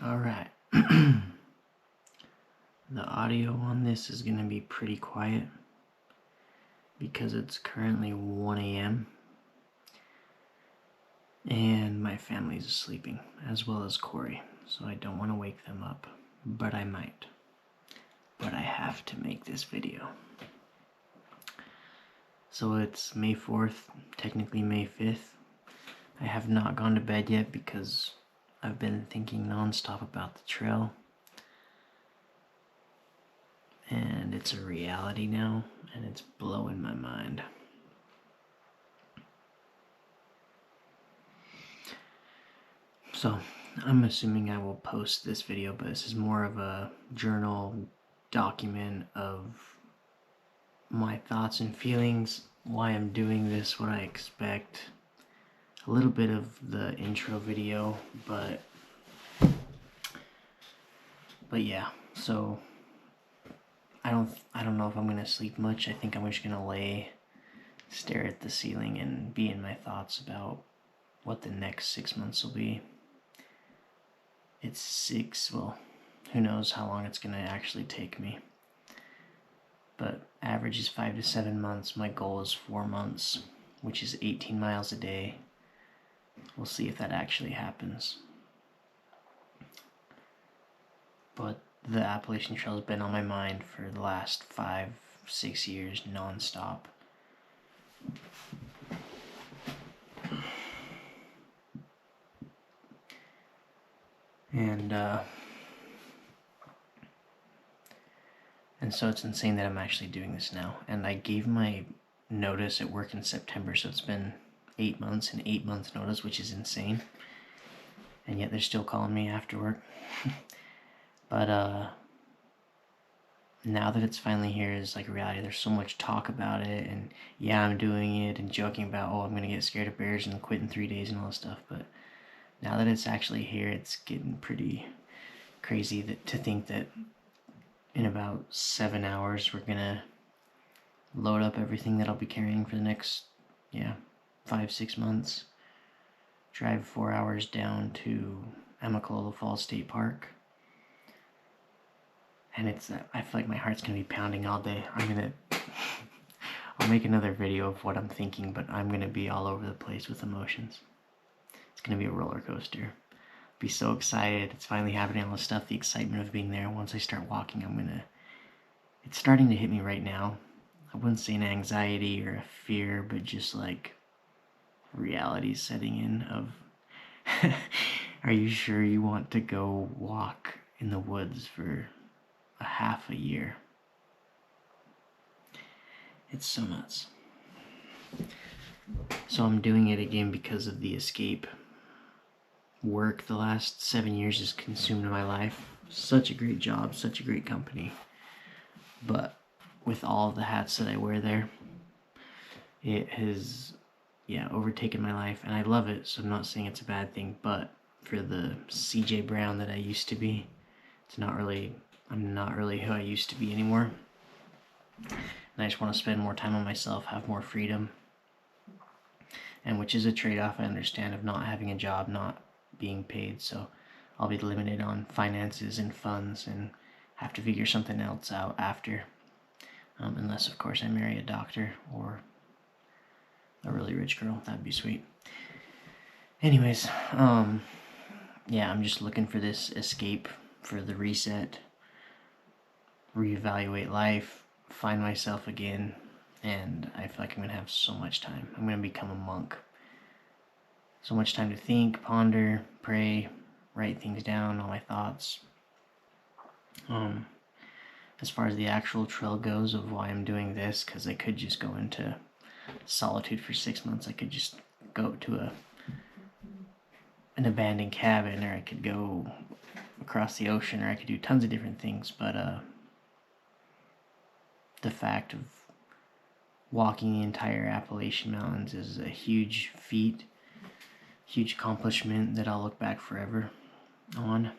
Alright. The audio on this is going to be pretty quiet because it's currently 1 a.m. and my family's sleeping, as well as Corey, so I don't want to wake them up, but I might. But I have to make this video. So it's May 4th, technically May 5th. I have not gone to bed yet because I've been thinking nonstop about the trail. And it's a reality now, and it's blowing my mind. So, I'm assuming I will post this video, but this is more of a journal document of my thoughts and feelings, why I'm doing this, what I expect, a little bit of the intro video, but yeah, so I don't know if I'm gonna sleep much. I think I'm just gonna stare at the ceiling and be in my thoughts about what the next 6 months will be. It's 6, well, who knows how long it's gonna actually take me. But average is 5 to 7 months. My goal is 4 months, which is 18 miles a day. We'll see if that actually happens. But the Appalachian Trail has been on my mind for the last 5-6 years, non-stop. And so it's insane that I'm actually doing this now. And I gave my notice at work in September, so it's been 8 months, and 8 months notice, which is insane. And yet they're still calling me after work. But now that it's finally here is like a reality. There's so much talk about it, and yeah, I'm doing it and joking about, oh, I'm gonna get scared of bears and quit in 3 days and all this stuff. But now that it's actually here, it's getting pretty crazy to think that in about 7 hours we're gonna load up everything that I'll be carrying for the next 5-6 months, drive 4 hours down to Amicalola Falls State Park, and I feel like my heart's gonna be pounding all day. I'll make another video of what I'm thinking, but I'm gonna be all over the place with emotions. It's gonna be a roller coaster. Be so excited. It's finally happening, all this stuff, the excitement of being there. Once I start walking, it's starting to hit me right now. I wouldn't say an anxiety or a fear, but just like reality setting in of are you sure you want to go walk in the woods for a half a year? It's so nuts. So I'm doing it again because of the escape. Work the last 7 years has consumed my life. Such a great job, such a great company. But with all of the hats that I wear there, it has overtaken my life, and I love it, so I'm not saying it's a bad thing, but for the CJ Brown that I used to be, I'm not really who I used to be anymore. And I just want to spend more time on myself, have more freedom. And which is a trade-off, I understand, of not having a job, not being paid, so I'll be limited on finances and funds and have to figure something else out after, unless of course I marry a doctor or a really rich girl. That'd be sweet. Anyways, I'm just looking for this escape, for the reset, reevaluate life, find myself again, and I feel like I'm gonna have so much time. I'm gonna become a monk. So much time to think, ponder, pray, write things down, all my thoughts. As far as the actual trail goes of why I'm doing this, because I could just go into solitude for 6 months. I could just go to an abandoned cabin, or I could go across the ocean, or I could do tons of different things. But the fact of walking the entire Appalachian Mountains is a huge feat, huge accomplishment that I'll look back forever on.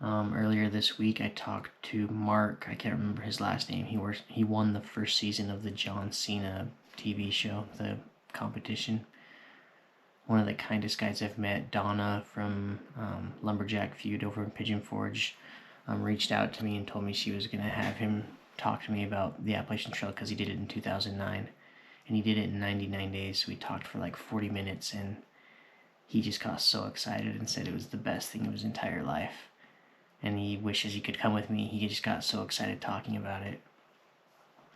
Earlier this week I talked to Mark, I can't remember his last name. He won the first season of the John Cena TV show, the competition. one of the kindest guys I've met, Donna from Lumberjack Feud over in Pigeon Forge, reached out to me and told me she was going to have him talk to me about the Appalachian Trail because he did it in 2009. And he did it in 99 days. We talked for like 40 minutes, and he just got so excited and said it was the best thing of his entire life. And he wishes he could come with me. He just got so excited talking about it.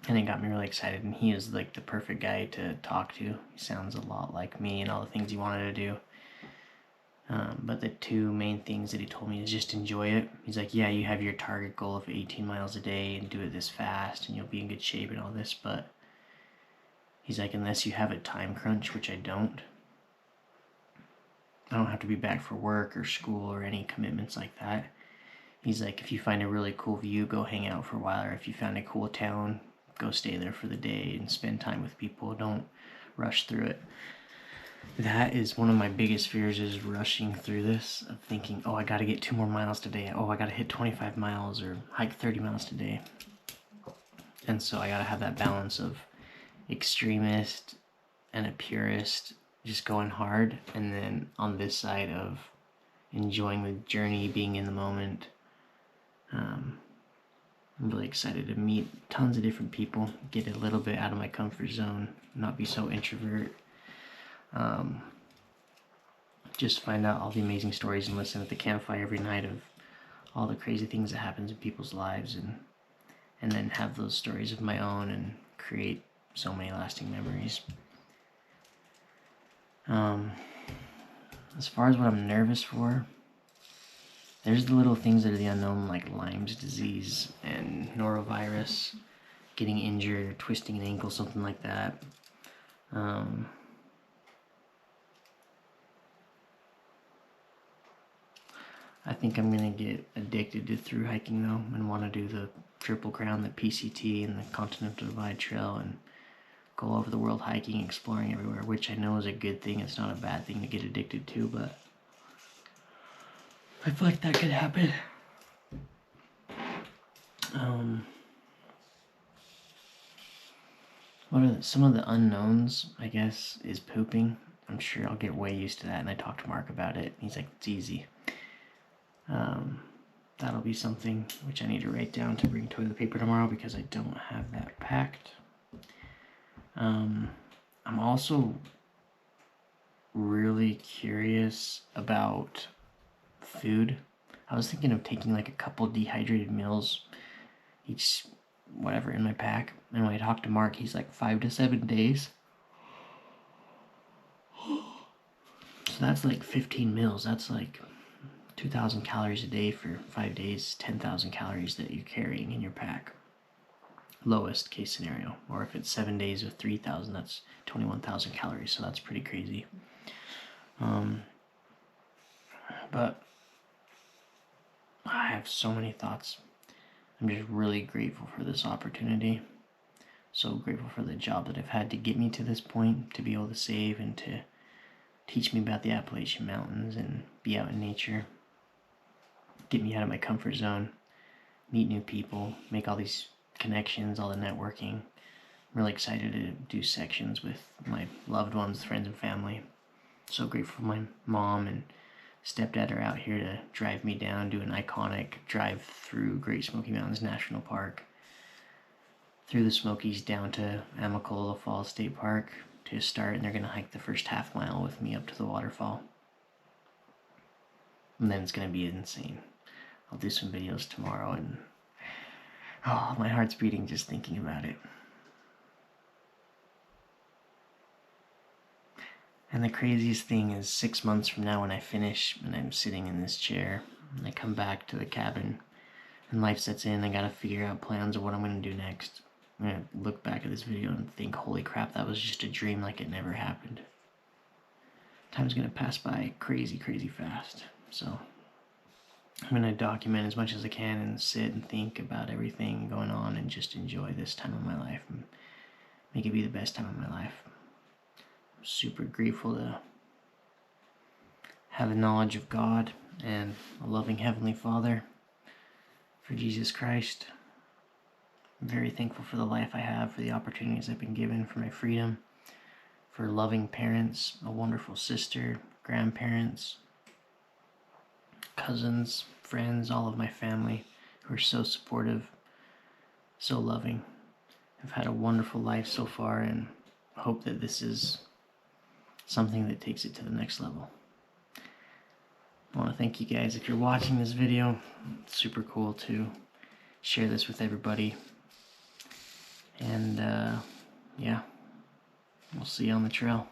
And it got me really excited, and he is like the perfect guy to talk to. He sounds a lot like me and all the things he wanted to do. But the two main things that he told me is just enjoy it. He's like, yeah, you have your target goal of 18 miles a day and do it this fast and you'll be in good shape and all this, but he's like, unless you have a time crunch, which I don't have to be back for work or school or any commitments like that. He's like, if you find a really cool view, go hang out for a while, or if you found a cool town, go stay there for the day and spend time with people. Don't rush through it. That is one of my biggest fears, is rushing through this, of thinking, oh, I got to get 2 more miles today. Oh, I got to hit 25 miles or hike 30 miles today. And so I got to have that balance of extremist and a purist, just going hard, and then on this side of enjoying the journey, being in the moment. I'm really excited to meet tons of different people, get a little bit out of my comfort zone, not be so introvert. Just find out all the amazing stories and listen at the campfire every night of all the crazy things that happens in people's lives, and then have those stories of my own and create so many lasting memories. As far as what I'm nervous for, there's the little things that are the unknown, like Lyme's disease and norovirus, getting injured or twisting an ankle, something like that. I think I'm going to get addicted to thru hiking though, and want to do the Triple Crown, the PCT, and the Continental Divide Trail, and go over the world hiking, exploring everywhere, which I know is a good thing. It's not a bad thing to get addicted to, but I feel like that could happen. What are some of the unknowns, I guess, is pooping. I'm sure I'll get way used to that, and I talked to Mark about it. He's like, it's easy. That'll be something which I need to write down to bring toilet paper tomorrow, because I don't have that packed. I'm also really curious about food. I was thinking of taking like a couple dehydrated meals each, whatever, in my pack. And when I talked to Mark, he's like 5 to 7 days. So that's like 15 meals. That's like 2,000 calories a day for 5 days, 10,000 calories that you're carrying in your pack. Lowest case scenario. Or if it's 7 days with 3,000, that's 21,000 calories. So that's pretty crazy. But I have so many thoughts. I'm just really grateful for this opportunity. So grateful for the job that I've had to get me to this point, to be able to save and to teach me about the Appalachian Mountains and be out in nature. Get me out of my comfort zone, meet new people, make all these connections, all the networking. I'm really excited to do sections with my loved ones, friends, and family. So grateful for my mom and stepdad are out here to drive me down, do an iconic drive through Great Smoky Mountains National Park, through the Smokies down to Amicalola Falls State Park to start, and they're going to hike the first half mile with me up to the waterfall. And then it's going to be insane. I'll do some videos tomorrow, and oh, my heart's beating just thinking about it. And the craziest thing is 6 months from now, when I finish and I'm sitting in this chair and I come back to the cabin and life sets in, I gotta figure out plans of what I'm gonna do next. I'm gonna look back at this video and think, holy crap, that was just a dream, like it never happened. Time's gonna pass by crazy, crazy fast. So I'm gonna document as much as I can and sit and think about everything going on and just enjoy this time of my life and make it be the best time of my life. I'm super grateful to have the knowledge of God and a loving Heavenly Father, for Jesus Christ. I'm very thankful for the life I have, for the opportunities I've been given, for my freedom, for loving parents, a wonderful sister, grandparents, cousins, friends, all of my family who are so supportive, so loving. I've had a wonderful life so far and hope that this is something that takes it to the next level. I want to thank you guys. If you're watching this video, it's super cool to share this with everybody. And yeah, we'll see you on the trail.